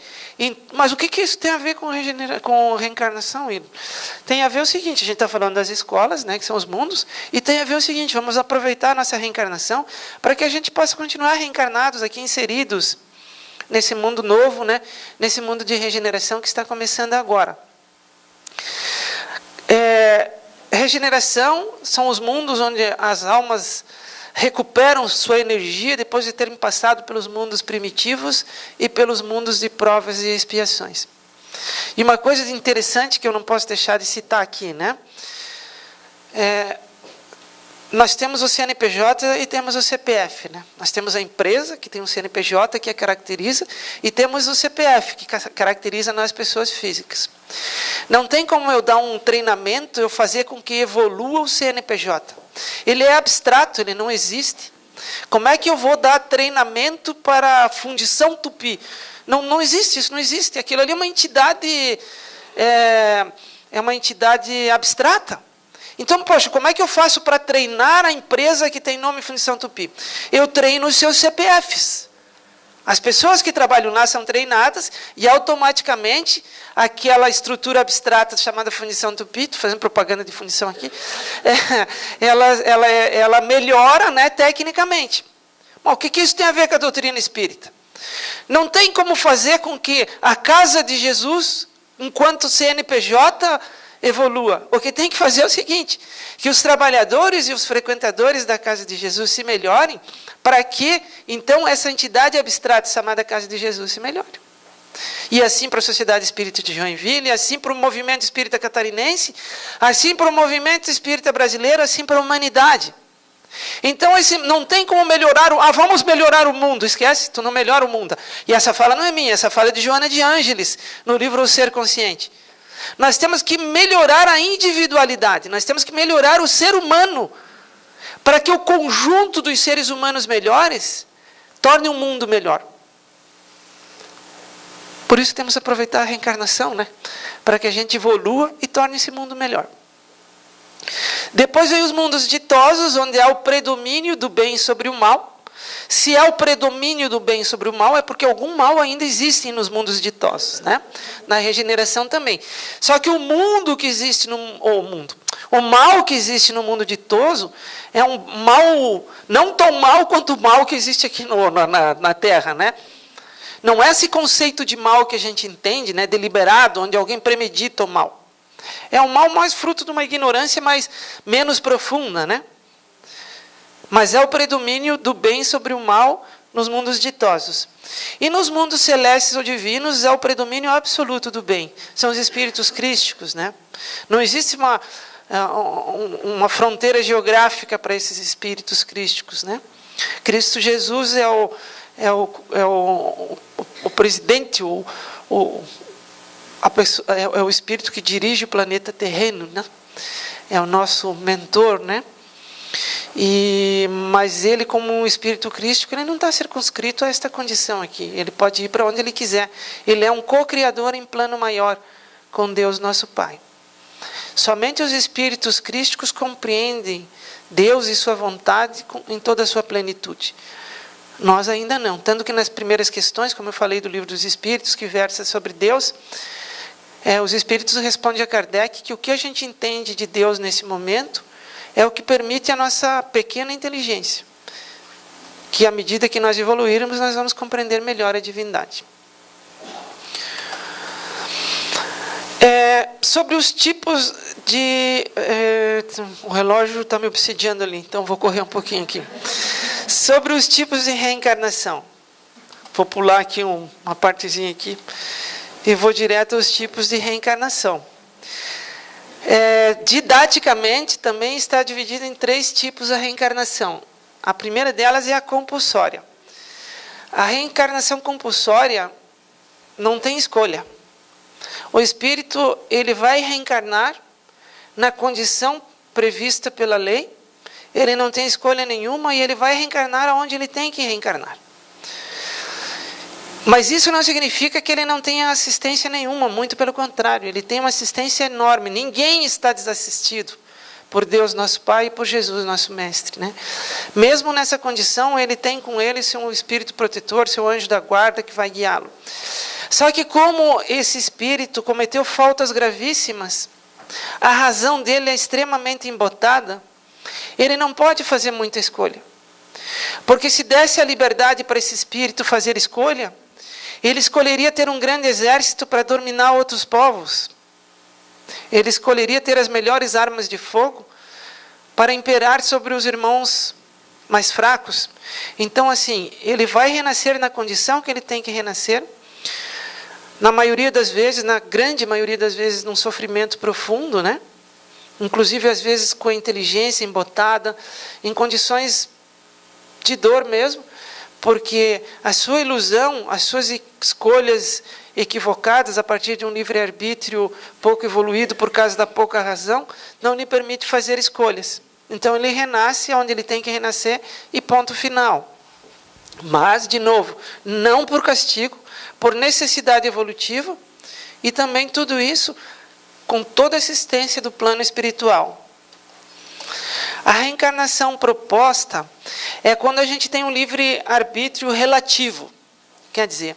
Mas o que isso tem a ver com reencarnação? Tem a ver o seguinte, a gente está falando das escolas, né, que são os mundos, e tem a ver o seguinte, vamos aproveitar a nossa reencarnação para que a gente possa continuar reencarnados aqui, inseridos nesse mundo novo, né, nesse mundo de regeneração que está começando agora. Regeneração são os mundos onde as almas recuperam sua energia depois de terem passado pelos mundos primitivos e pelos mundos de provas e expiações. E uma coisa interessante que eu não posso deixar de citar aqui, né? nós temos o CNPJ e temos o CPF, né? Nós temos a empresa, que tem um CNPJ, que a caracteriza, e temos o CPF, que caracteriza nós, pessoas físicas. Não tem como eu dar um treinamento, eu fazer com que evolua o CNPJ. Ele é abstrato, ele não existe. Como é que eu vou dar treinamento para a Fundição Tupi? Não existe, isso não existe. Aquilo ali é uma entidade, é uma entidade abstrata. Então, poxa, como é que eu faço para treinar a empresa que tem nome Fundição Tupi? Eu treino os seus CPFs. As pessoas que trabalham lá são treinadas e automaticamente aquela estrutura abstrata chamada Fundição Tupi, estou fazendo propaganda de fundição aqui, ela melhora, né, tecnicamente. Bom, o que isso tem a ver com a doutrina espírita? Não tem como fazer com que a casa de Jesus, enquanto CNPJ, evolua. O que tem que fazer é o seguinte, que os trabalhadores e os frequentadores da casa de Jesus se melhorem, para que, então, essa entidade abstrata chamada casa de Jesus se melhore. E assim para a Sociedade Espírita de Joinville, assim para o movimento espírita catarinense, assim para o movimento espírita brasileiro, assim para a humanidade. Então, não tem como melhorar, vamos melhorar o mundo, esquece, tu não melhora o mundo. E essa fala não é minha, essa fala é de Joana de Ângeles, no livro O Ser Consciente. Nós temos que melhorar a individualidade, nós temos que melhorar o ser humano, para que o conjunto dos seres humanos melhores torne um mundo melhor. Por isso temos que aproveitar a reencarnação, né? Para que a gente evolua e torne esse mundo melhor. Depois vem os mundos ditosos, onde há o predomínio do bem sobre o mal. Se há o predomínio do bem sobre o mal, é porque algum mal ainda existe nos mundos ditosos, né? Na regeneração também. Só que o mundo que existe o mal que existe no mundo ditoso é um mal não tão mal quanto o mal que existe aqui na Terra, né? Não é esse conceito de mal que a gente entende, né, deliberado, onde alguém premedita o mal. É um mal mais fruto de uma ignorância menos profunda, né? Mas é o predomínio do bem sobre o mal nos mundos ditosos. E nos mundos celestes ou divinos é o predomínio absoluto do bem. São os espíritos crísticos, né? Não existe uma fronteira geográfica para esses espíritos crísticos, né? Cristo Jesus é o presidente, é o espírito que dirige o planeta terreno, né? É o nosso mentor, né? Mas ele, como um espírito crístico, ele não está circunscrito a esta condição aqui. Ele pode ir para onde ele quiser. Ele é um co-criador em plano maior com Deus nosso Pai. Somente os espíritos crísticos compreendem Deus e sua vontade em toda a sua plenitude. Nós ainda não. Tanto que nas primeiras questões, como eu falei do Livro dos Espíritos, que versa sobre Deus, os espíritos respondem a Kardec que o que a gente entende de Deus nesse momento é o que permite a nossa pequena inteligência. Que à medida que nós evoluirmos, nós vamos compreender melhor a divindade. Sobre os tipos de... o relógio está me obsidiando ali, então vou correr um pouquinho aqui. Sobre os tipos de reencarnação. Vou pular aqui uma partezinha aqui e vou direto aos tipos de reencarnação. Didaticamente, também está dividido em 3 tipos a reencarnação. A primeira delas é a compulsória. A reencarnação compulsória não tem escolha. O espírito, ele vai reencarnar na condição prevista pela lei, ele não tem escolha nenhuma e ele vai reencarnar onde ele tem que reencarnar. Mas isso não significa que ele não tenha assistência nenhuma, muito pelo contrário, ele tem uma assistência enorme. Ninguém está desassistido por Deus nosso Pai e por Jesus nosso Mestre, né? Mesmo nessa condição, ele tem com ele seu espírito protetor, seu anjo da guarda que vai guiá-lo. Só que como esse espírito cometeu faltas gravíssimas, a razão dele é extremamente embotada, ele não pode fazer muita escolha. Porque se desse a liberdade para esse espírito fazer escolha, ele escolheria ter um grande exército para dominar outros povos. Ele escolheria ter as melhores armas de fogo para imperar sobre os irmãos mais fracos. Então, assim, ele vai renascer na condição que ele tem que renascer. Na maioria das vezes, na grande maioria das vezes, num sofrimento profundo, né? inclusive às vezes com a inteligência embotada, em condições de dor mesmo, porque a sua ilusão, as suas escolhas equivocadas a partir de um livre-arbítrio pouco evoluído por causa da pouca razão, não lhe permite fazer escolhas. Então ele renasce onde ele tem que renascer e ponto final. Mas, de novo, não por castigo, por necessidade evolutiva, e também tudo isso com toda a assistência do plano espiritual. A reencarnação proposta é quando a gente tem um livre-arbítrio relativo. Quer dizer,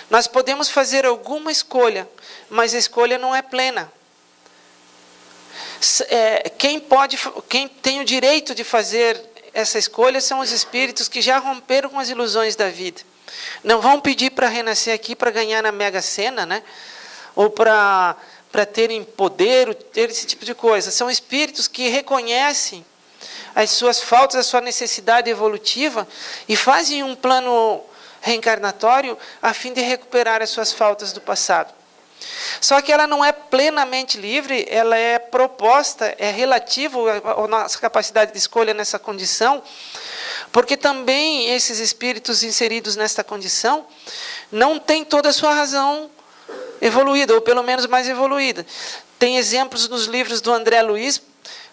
nós podemos fazer alguma escolha, mas a escolha não é plena. Quem tem o direito de fazer essa escolha são os espíritos que já romperam com as ilusões da vida. Não vão pedir para renascer aqui para ganhar na Mega Sena, né? Ou para terem poder, ter esse tipo de coisa. São espíritos que reconhecem as suas faltas, a sua necessidade evolutiva e fazem um plano reencarnatório a fim de recuperar as suas faltas do passado. Só que ela não é plenamente livre, ela é proposta, é relativo à nossa capacidade de escolha nessa condição, porque também esses espíritos inseridos nesta condição não têm toda a sua razão evoluída, ou pelo menos mais evoluída. Tem exemplos nos livros do André Luiz.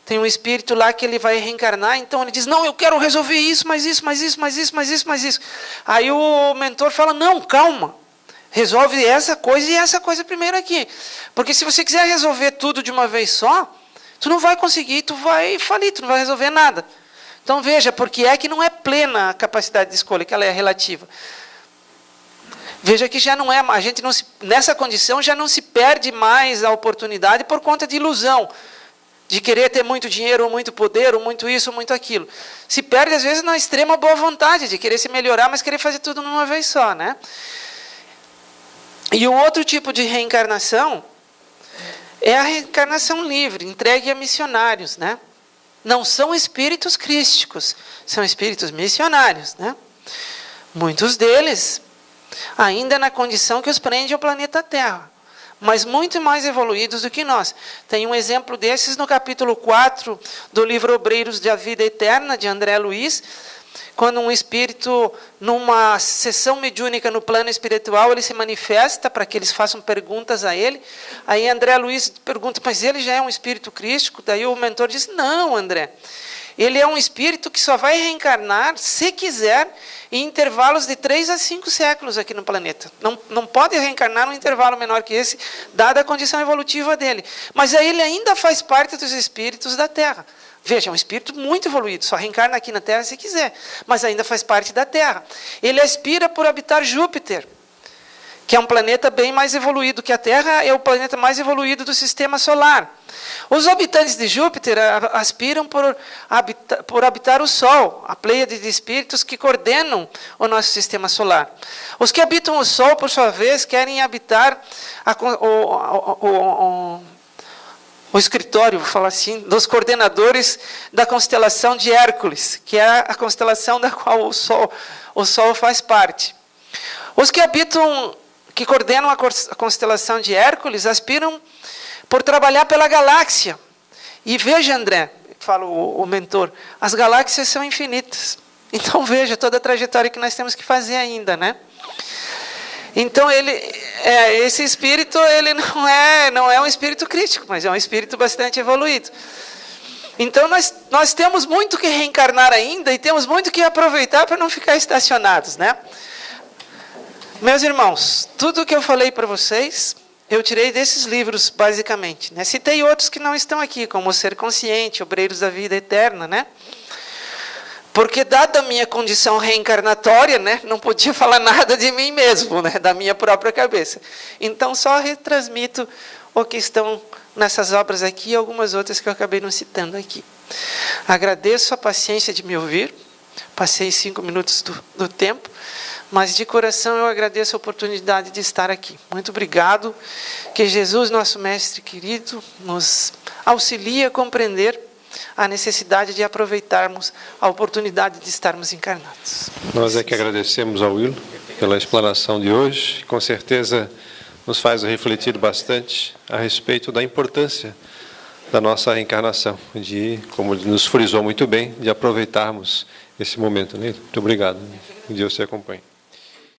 Tem um espírito lá que ele vai reencarnar, então ele diz, não, eu quero resolver isso, mas isso, mas isso, mas isso, mas isso, mas isso. Aí o mentor fala, não, calma, resolve essa coisa e essa coisa primeiro aqui. Porque se você quiser resolver tudo de uma vez só, tu não vai conseguir, tu vai falir, tu não vai resolver nada. Então veja, porque é que não é plena a capacidade de escolha, que ela é relativa. Veja que já não é, a gente não se, nessa condição já não se perde mais a oportunidade por conta de ilusão, de querer ter muito dinheiro, ou muito poder, ou muito isso, ou muito aquilo. Se perde, às vezes, na extrema boa vontade, de querer se melhorar, mas querer fazer tudo numa vez só, né? E o outro tipo de reencarnação é a reencarnação livre, entregue a missionários, né? Não são espíritos crísticos, são espíritos missionários, né? Muitos deles ainda na condição que os prende ao planeta Terra, mas muito mais evoluídos do que nós. Tem um exemplo desses no capítulo 4 do livro Obreiros da Vida Eterna, de André Luiz, quando um espírito, numa sessão mediúnica no plano espiritual, ele se manifesta para que eles façam perguntas a ele. Aí André Luiz pergunta, mas ele já é um espírito crístico? Daí o mentor diz, não, André, ele é um espírito que só vai reencarnar, se quiser, em intervalos de 3 a 5 séculos aqui no planeta. Não pode reencarnar num intervalo menor que esse, dada a condição evolutiva dele. Mas aí ele ainda faz parte dos espíritos da Terra. Veja, é um espírito muito evoluído, só reencarna aqui na Terra se quiser, mas ainda faz parte da Terra. Ele aspira por habitar Júpiter, que é um planeta bem mais evoluído que a Terra, é o planeta mais evoluído do sistema solar. Os habitantes de Júpiter aspiram por habitar o Sol, a pleiade de espíritos que coordenam o nosso sistema solar. Os que habitam o Sol, por sua vez, querem habitar o escritório, vou falar assim, dos coordenadores da constelação de Hércules, que é a constelação da qual o Sol faz parte. Os que coordenam a constelação de Hércules aspiram por trabalhar pela galáxia. E veja, André, fala o mentor, as galáxias são infinitas. Então veja toda a trajetória que nós temos que fazer ainda, né? Então esse espírito ele não é um espírito crítico, mas é um espírito bastante evoluído. Então nós temos muito que reencarnar ainda e temos muito que aproveitar para não ficar estacionados, né? Meus irmãos, tudo o que eu falei para vocês, eu tirei desses livros, basicamente, né? Citei outros que não estão aqui, como o Ser Consciente, Obreiros da Vida Eterna, né? Porque, dada a minha condição reencarnatória, né, não podia falar nada de mim mesmo, né, da minha própria cabeça. Então, só retransmito o que estão nessas obras aqui e algumas outras que eu acabei não citando aqui. Agradeço a paciência de me ouvir. Passei 5 minutos do tempo. Mas de coração eu agradeço a oportunidade de estar aqui. Muito obrigado. Que Jesus, nosso Mestre querido, nos auxilie a compreender a necessidade de aproveitarmos a oportunidade de estarmos encarnados. Nós é que agradecemos ao Will pela explanação de hoje. Com certeza nos faz refletir bastante a respeito da importância da nossa reencarnação, de, como ele nos frisou muito bem, de aproveitarmos esse momento. Né? Muito obrigado. Que Deus te acompanhe.